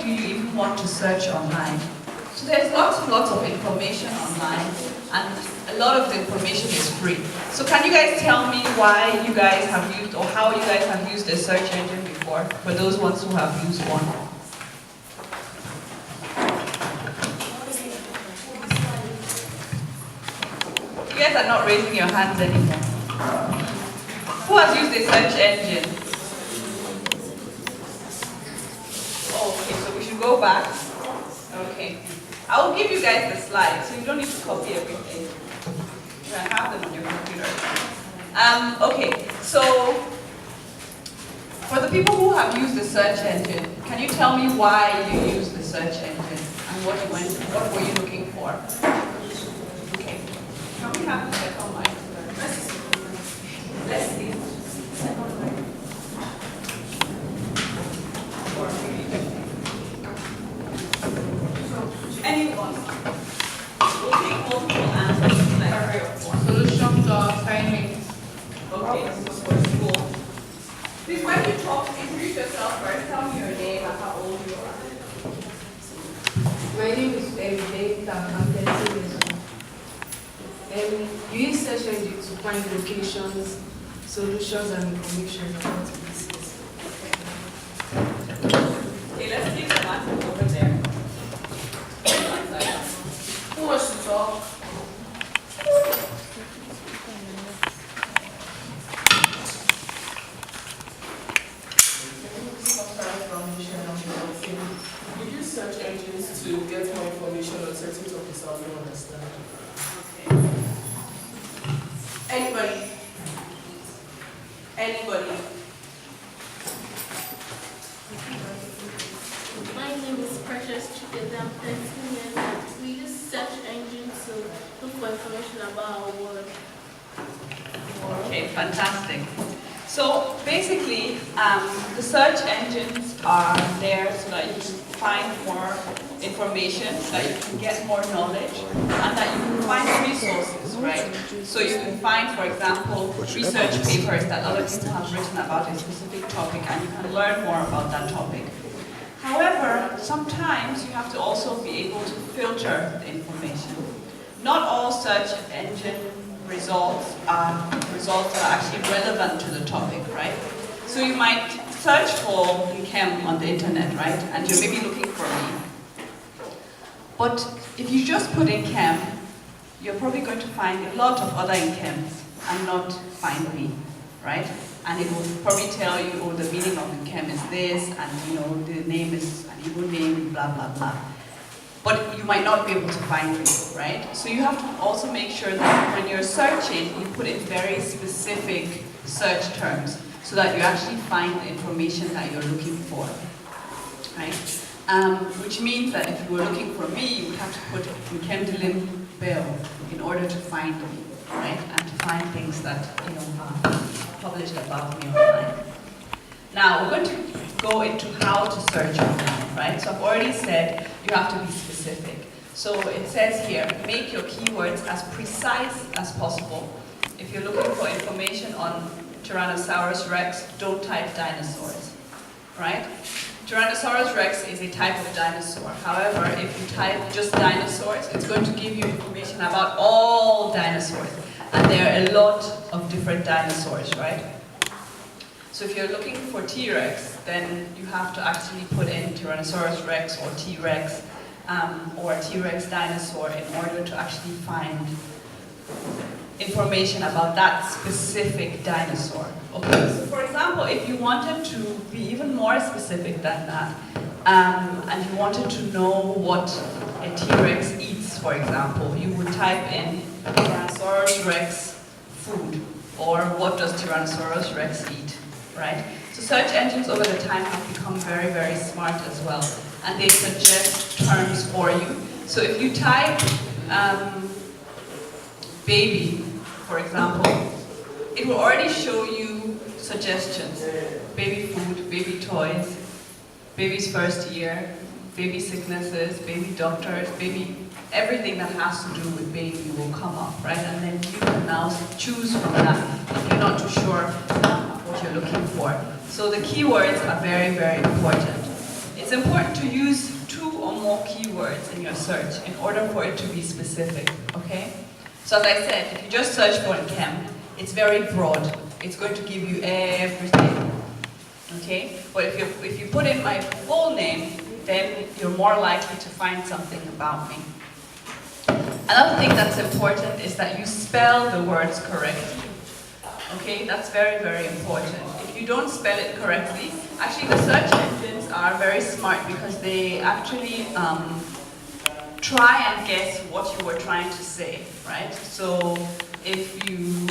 do you even want to search online? So there's lots and lots of information online, and a lot of the information is free. So can you guys tell me why you guys have used, or how you guys have used a search engine before, for those ones who have used one? You guys are not raising your hands anymore. Who has used a search engine? Oh, okay, so we should go back. Okay. I will give you guys the slides, so you don't need to copy everything. You can have them on your computer. Okay, so for the people who have used the search engine, can you tell me why you used the search engine and what were you looking for? Okay. Can we have the second mic? Let's see. Anyone? We'll take multiple answers, like 3 or 4. Solution to finding. Okay, so for school. Please, when you talk, introduce yourself first. Tell me your name and how old you are. My name is Bgeho. I'm 13 years old. You use search engine to find locations, solutions, and information about business. Okay, let's take the answer over there. Who wants to talk? We use search engines to get more information on certain topics that we don't understand. Anybody? Anybody? My name is Precious Chicken. I'm 13 years old. We use search engines to look for information about our work. Okay, fantastic. So basically, the search engines are there so that you can find more information, so that you can get more knowledge, and that you can find resources, right? So you can find, for example, research papers that other people have written about a specific topic, and you can learn more about that topic. However, sometimes you have to also be able to filter the information. Not all search engine results are actually relevant to the topic, right? So you might search for Nkem on the internet, right? And you're maybe looking for me. But if you just put in Nkem, you're probably going to find a lot of other Nkems and not find me, right? And it will probably tell you, oh, the meaning of Nkem is this, and the name is an Igbo name, blah, blah, blah. But you might not be able to find it, right? So you have to also make sure that when you're searching, you put in very specific search terms so that you actually find the information that you're looking for, right? Which means that if you were looking for me, you would have to put Nkem Begho in order to find me, right? And to find things that are published about me online. Now, we're going to go into how to search online, right? So I've already said you have to be specific. So it says here, make your keywords as precise as possible. If you're looking for information on Tyrannosaurus rex, don't type dinosaurs, right? Tyrannosaurus rex is a type of dinosaur. However, if you type just dinosaurs, it's going to give you information about all dinosaurs. And there are a lot of different dinosaurs, right? So if you're looking for T-Rex, then you have to actually put in Tyrannosaurus rex or T-Rex or T-Rex dinosaur in order to actually find information about that specific dinosaur. Okay, so for example, if you wanted to be even more specific than that, and you wanted to know what a T-Rex eats, for example, you would type in Tyrannosaurus rex food, or what does Tyrannosaurus rex eat, right? So search engines over the time have become very, very smart as well, and they suggest terms for you. So if you type baby, for example, it will already show you suggestions. Baby food, baby toys, baby's first year, baby sicknesses, baby doctors, baby, everything that has to do with baby will come up, right? And then you can now choose from that if you're not too sure what you're looking for. So the keywords are very, very important. It it's important to use 2 or more keywords in your search in order for it to be specific, okay? So as I said, if you just search for Nkem, it's very broad. It's going to give you everything, okay? But if you put in my full name, then you're more likely to find something about me. Another thing that's important is that you spell the words correctly. Okay, that's very, very important. If you don't spell it correctly, actually the search engines are very smart because they actually try and guess what you were trying to say, right? So if you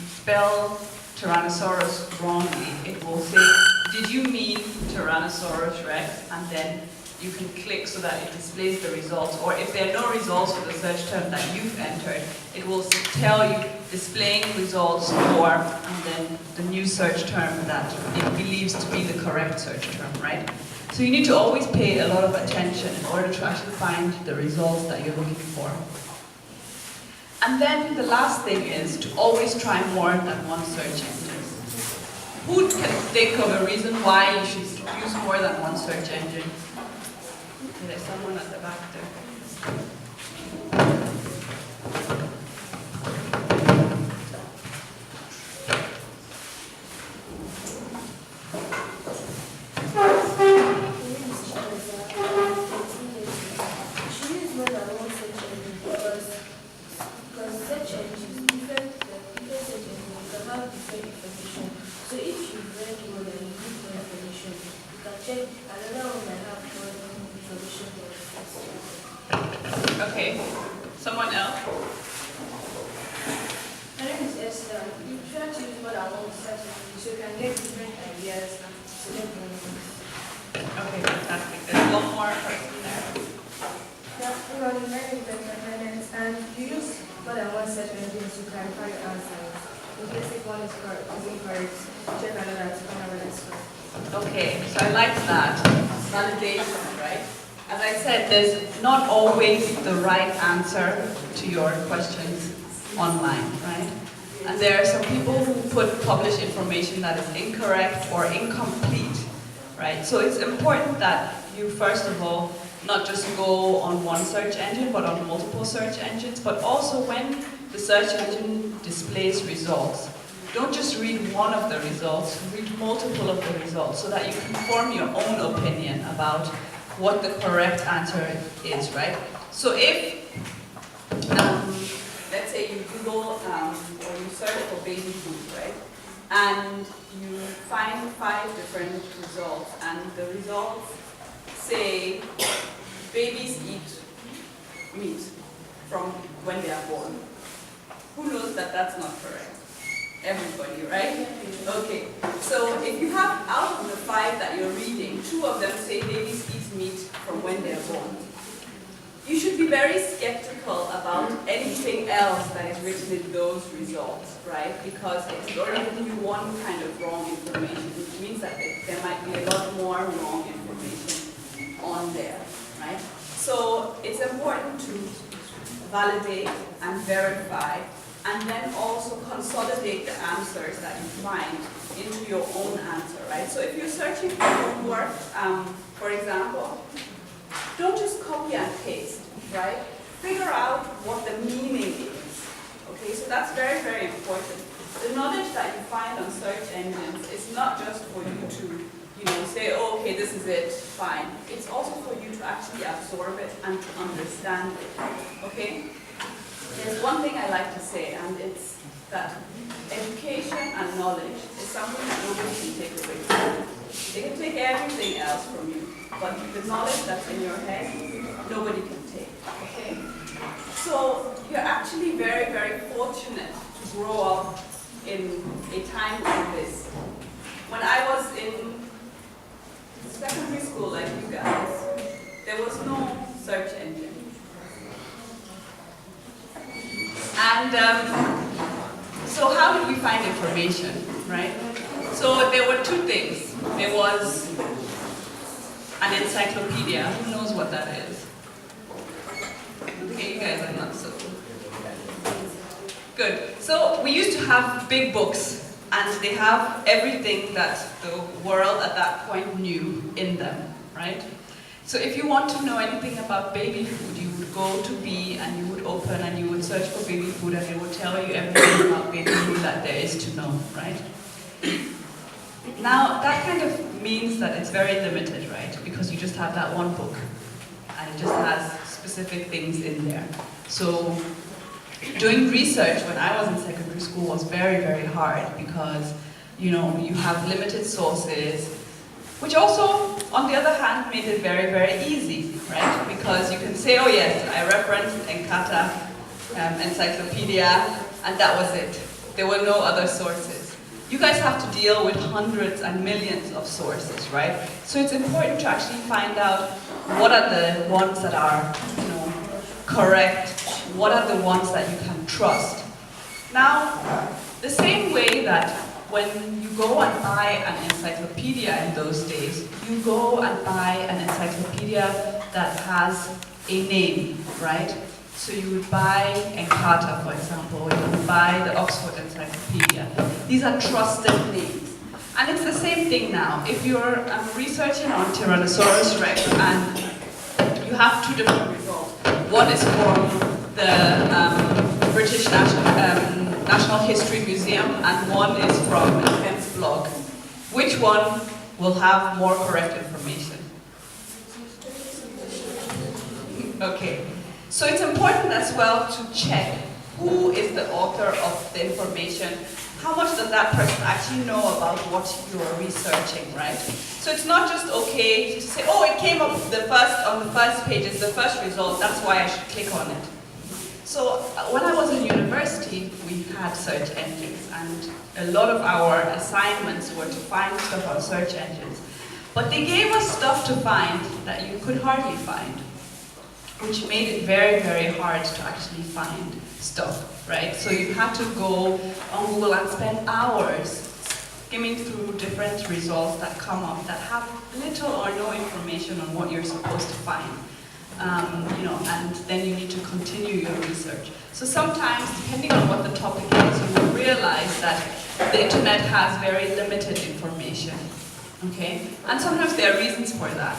spell Tyrannosaurus wrongly, it will say, did you mean Tyrannosaurus Rex? And then you can click so that it displays the results. Or if there are no results for the search term that you've entered, it will tell you displaying results for, and then the new search term that it believes to be the correct search term, right? So you need to always pay a lot of attention in order to actually find the results that you're looking for. And then the last thing is to always try more than one search engine. Who can think of a reason why you should use more than one search engine? There's someone at the back there. Okay, someone else? My name is Esther. You try to use what I want to search so you can get different ideas and select one. Okay, fantastic. There's one more person there. Yeah, my name is Esther, and you use more than one search engine to clarify your answers. In case if one is correct, is incorrect, check another to find out whether it's correct. Okay, so I like that. Validation, right? As I said, there's not always the right answer to your questions online, right? And there are some people who publish information that is incorrect or incomplete, right? So it's important that you, first of all, not just go on one search engine, but on multiple search engines, but also when the search engine displays results, don't just read one of the results, read multiple of the results so that you can form your own opinion about what the correct answer is, right? So if, let's say you Google or you search for baby food, right? And you find 5 different results, and the results say babies eat meat from when they are born. Who knows that that's not correct? Everybody, right? Okay, so if you have, out of the 5 that you're reading, 2 of them say babies eat meat from when they're born. You should be very skeptical about anything else that is written in those results, right? Because it's already giving you one kind of wrong information, which means that there might be a lot more wrong information on there, right? So it's important to validate and verify, and then also consolidate the answers that you find into your own answer, right? So if you're searching for homework, for example, don't just copy and paste, right? Figure out what the meaning is, okay? So that's very, very important. The knowledge that you find on search engines is not just for you to, say, oh, okay, this is it, fine. It's also for you to actually absorb it and to understand it, okay? There's one thing I like to say, and it's that education and knowledge is something that nobody can take away from you. They can take everything else from you, but the knowledge that's in your head, nobody can take, okay? So you're actually very, very fortunate to grow up in a time like this. When I was in secondary school like you guys, there was no search engine. And so how did we find information, right? So there were 2 things. There was an encyclopedia. Who knows what that is? Okay, you guys are not so good. So we used to have big books, and they have everything that the world at that point knew in them. right? So if you want to know anything about baby food, you would go to B and you would open and you would search for baby food and it would tell you everything about baby food that there is to know, right? Now, that kind of means that it's very limited, right? Because you just have that one book and it just has specific things in there. So doing research when I was in secondary school was very, very hard because, you know, you have limited sources, which also, on the other hand, made it very, very easy, right? Because you can say, oh yes, I referenced Encarta encyclopedia, and that was it. There were no other sources. You guys have to deal with hundreds and millions of sources, right? So it's important to actually find out what are the ones that are, you know, correct, what are the ones that you can trust. Now, the same way that when you go and buy an encyclopedia in those days, you go and buy an encyclopedia that has a name, right? So you would buy Encarta, for example, you would buy the Oxford Encyclopedia. These are trusted names. And it's the same thing now. If you're researching on Tyrannosaurus Rex and you have two different results, one is from the British National History Museum and one is from Nkem's blog, which one will have more correct information? Okay. So it's important as well to check who is the author of the information, how much does that person actually know about what you're researching, right? So it's not just okay to say, oh, it came up on the first page, it's the first result, that's why I should click on it. So when I was in university, we had search engines, and a lot of our assignments were to find stuff on search engines. But they gave us stuff to find that you could hardly find, which made it very, very hard to actually find stuff, right? So you had to go on Google and spend hours skimming through different results that come up that have little or no information on what you're supposed to find. You know, and then you need to continue your research. So sometimes, depending on what the topic is, you will realize that the internet has very limited information, okay? And sometimes there are reasons for that.